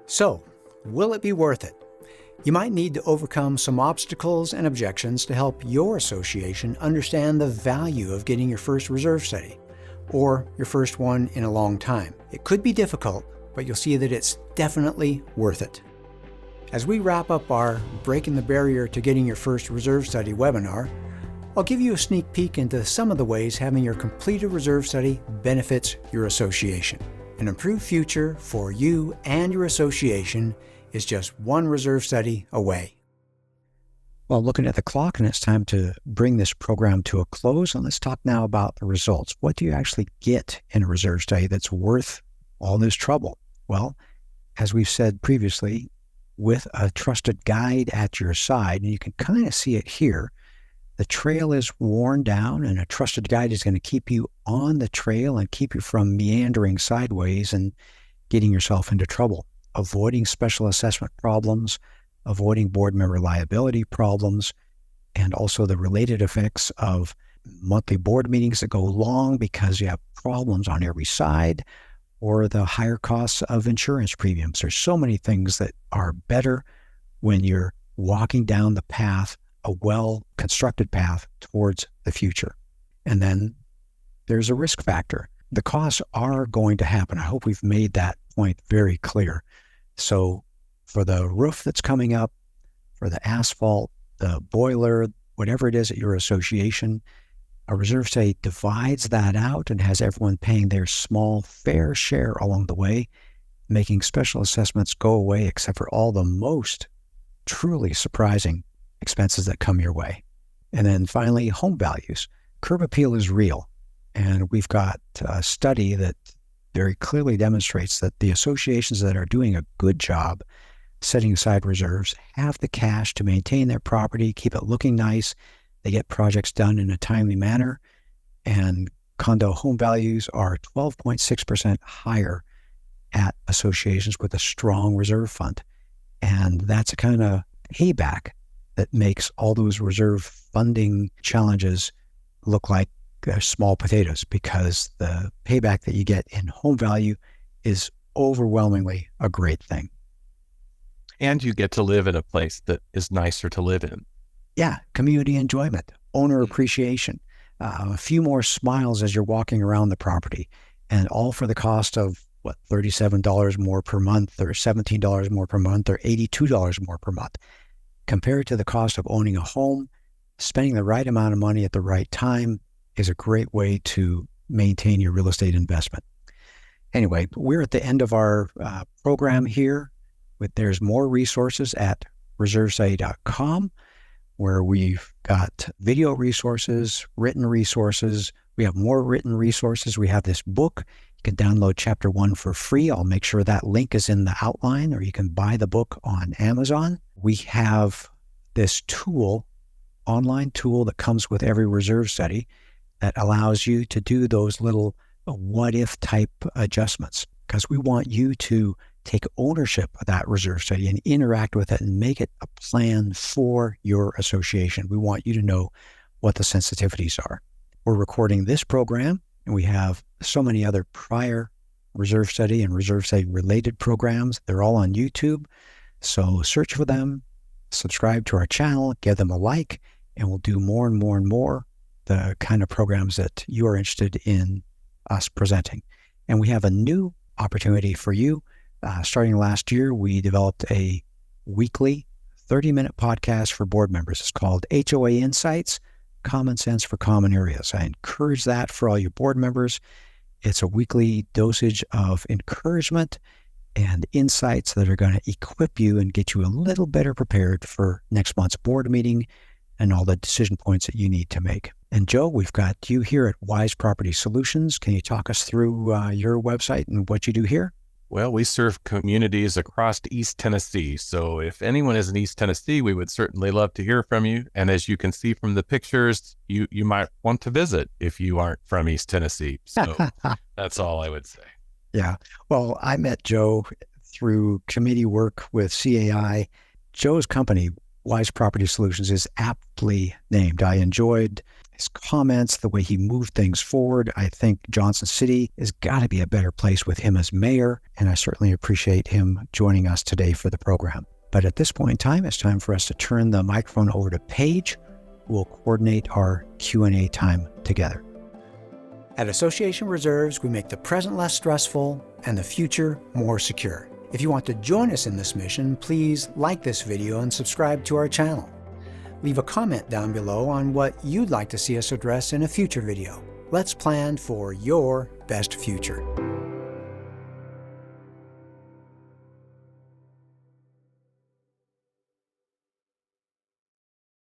So, will it be worth it? You might need to overcome some obstacles and objections to help your association understand the value of getting your first reserve study, or your first one in a long time. It could be difficult, but you'll see that it's definitely worth it. As we wrap up our Breaking the Barrier to Getting Your First Reserve Study webinar, I'll give you a sneak peek into some of the ways having your completed reserve study benefits your association. An improved future for you and your association is just one reserve study away. Well, looking at the clock, and it's time to bring this program to a close. And let's talk now about the results. What do you actually get in a reserve study that's worth all this trouble? Well, as we've said previously, with a trusted guide at your side, and you can kind of see it here, the trail is worn down, and a trusted guide is going to keep you on the trail and keep you from meandering sideways and getting yourself into trouble, avoiding special assessment problems, avoiding board member liability problems, and also the related effects of monthly board meetings that go long because you have problems on every side, or the higher costs of insurance premiums. There's so many things that are better when you're walking down the path, a well-constructed path towards the future. And then there's a risk factor. The costs are going to happen. I hope we've made that point very clear. So for the roof that's coming up, for the asphalt, the boiler, whatever it is at your association, a reserve study divides that out and has everyone paying their small fair share along the way, making special assessments go away except for all the most truly surprising expenses that come your way. And then finally, home values. Curb appeal is real. And we've got a study that very clearly demonstrates that the associations that are doing a good job setting aside reserves have the cash to maintain their property, keep it looking nice. They get projects done in a timely manner. And condo home values are 12.6% higher at associations with a strong reserve fund. And that's a kind of payback that makes all those reserve funding challenges look like small potatoes, because the payback that you get in home value is overwhelmingly a great thing. And you get to live in a place that is nicer to live in. Yeah, community enjoyment, owner appreciation, a few more smiles as you're walking around the property, and all for the cost of, $37 more per month, or $17 more per month, or $82 more per month. Compared to the cost of owning a home, spending the right amount of money at the right time is a great way to maintain your real estate investment. Anyway, we're at the end of our program here. There's more resources at reservestudy.com, where we've got video resources, written resources. We have more written resources. We have this book. You can download chapter 1 for free. I'll make sure that link is in the outline, or you can buy the book on Amazon. We have this tool, online tool that comes with every reserve study that allows you to do those little what-if type adjustments, because we want you to take ownership of that reserve study and interact with it and make it a plan for your association. We want you to know what the sensitivities are. We're recording this program, and we have so many other prior reserve study and reserve study related programs. They're all on YouTube. So search for them, subscribe to our channel, give them a like, and we'll do more and more and more the kind of programs that you are interested in us presenting. And we have a new opportunity for you. Starting last year, we developed a weekly 30-minute podcast for board members. It's called HOA Insights, Common Sense for Common Areas. I encourage that for all your board members. It's a weekly dosage of encouragement and insights that are going to equip you and get you a little better prepared for next month's board meeting and all the decision points that you need to make. And Joe, we've got you here at Wise Property Solutions. Can you talk us through your website and what you do here? Well, we serve communities across East Tennessee. So if anyone is in East Tennessee, we would certainly love to hear from you. And as you can see from the pictures, you might want to visit if you aren't from East Tennessee. So that's all I would say. Yeah. Well, I met Joe through committee work with CAI. Joe's company, Wise Property Solutions, is aptly named. I enjoyed his comments, the way he moved things forward. I think Johnson City has got to be a better place with him as mayor, and I certainly appreciate him joining us today for the program. But at this point in time, it's time for us to turn the microphone over to Paige, who will coordinate our Q&A time together. At Association Reserves, we make the present less stressful and the future more secure. If you want to join us in this mission, please like this video and subscribe to our channel. Leave a comment down below on what you'd like to see us address in a future video. Let's plan for your best future.